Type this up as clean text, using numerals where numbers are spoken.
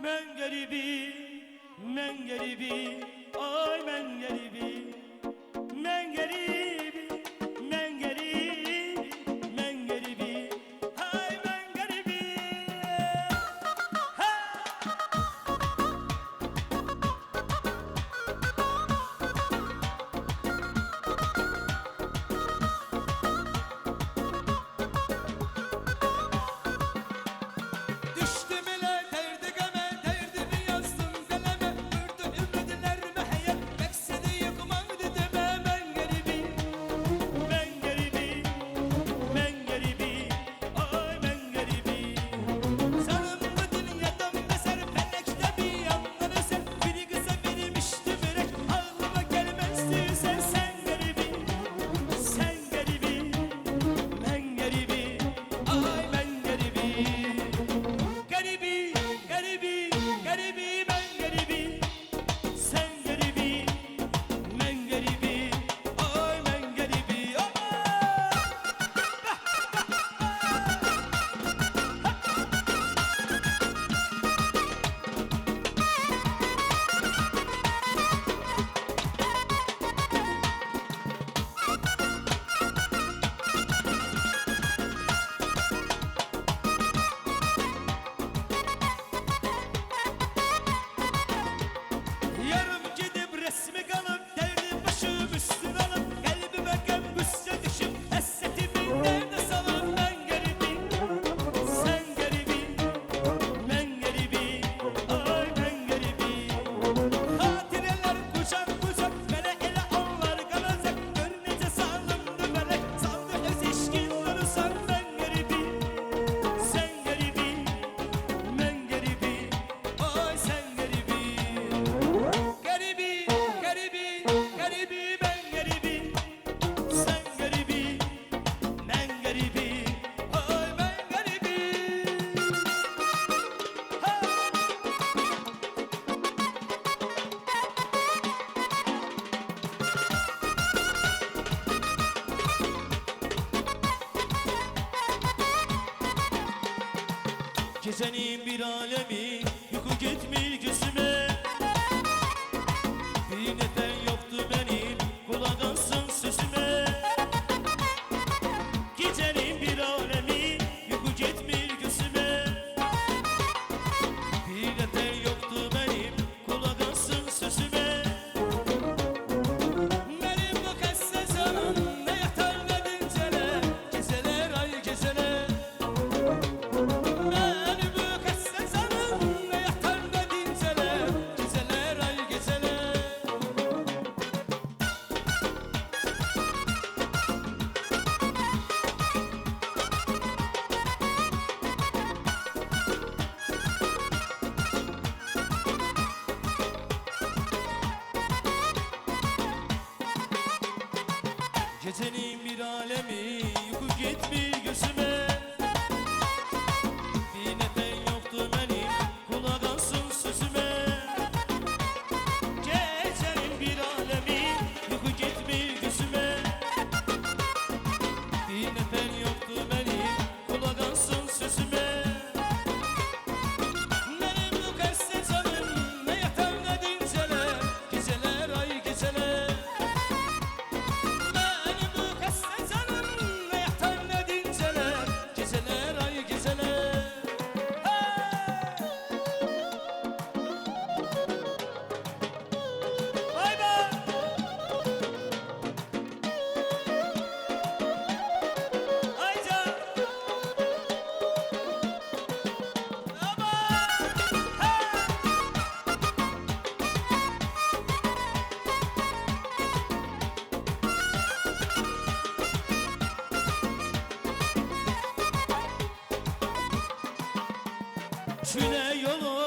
Men garibi, men garibi, ay men garibi, men garibi, men garibi, men garibi, ay men garibi. Ha! Düştüm ile derdi game, derdimi yazdım kaleme. Gördü ümrediler mehye, meksedi yıkmak dedeme. Ben garibi, Men garibi, men garibi, ay men garibi. sanım bu dünyadan beser. Felekte bir yandan eser, biri kısa benim işte börek. Ağlıma gelmezdi sen, sen garibi. Sen garibi, men garibi, ay men garibi. Garibi, garibi, garibi, men garibi. Sen garibi, men garibi, ay men garibi. Yarım gidip resmi kalıp, derdim başım üstüne alıp, kalbime gem güsse düşüp, hasretimi derde salıp. Ben garibi, Sen garibi, men garibi, ay men garibi. hatireler kucak kucak, bana ele onlar kalacak. Görünce salındı melek, saldı öz işkin durursan. Ben garibi, Sen garibi, men garibi, ay sen garibi. garibi, garibi, garibi, ben garibi. Sen garibi, men garibi, ay men garibi. Gecenin bir alemi yuku gitmiş gözüme. Bir neden yoktu benim kulak alsın sözüme. Gecenin bir alemi yuku gitmiş gözüme. Bir neden yoktu benim kulak alsın sözüme. Benim bu kesse canım, ne yatar ne dinceler, geceler ay geceler. Benim bu kesse canım, ne yatar ne dinceler, geceler ay geceler. Gecenin bir alemi yuku gitmiş gözüme. Bir neden yoktu benim kulak alsın sözüme. Gecenin bir alemi yuku gitmiş gözüme. Bir neden yoktu benim kulak alsın sözüme. Benim bu kesse canım, ne yatar ne dinceler, geceler ay geceler. Benim bu kesse canım, ne yatar ne dinceler, geceler ay geceler. Vay be! Ayca! Çüne yolu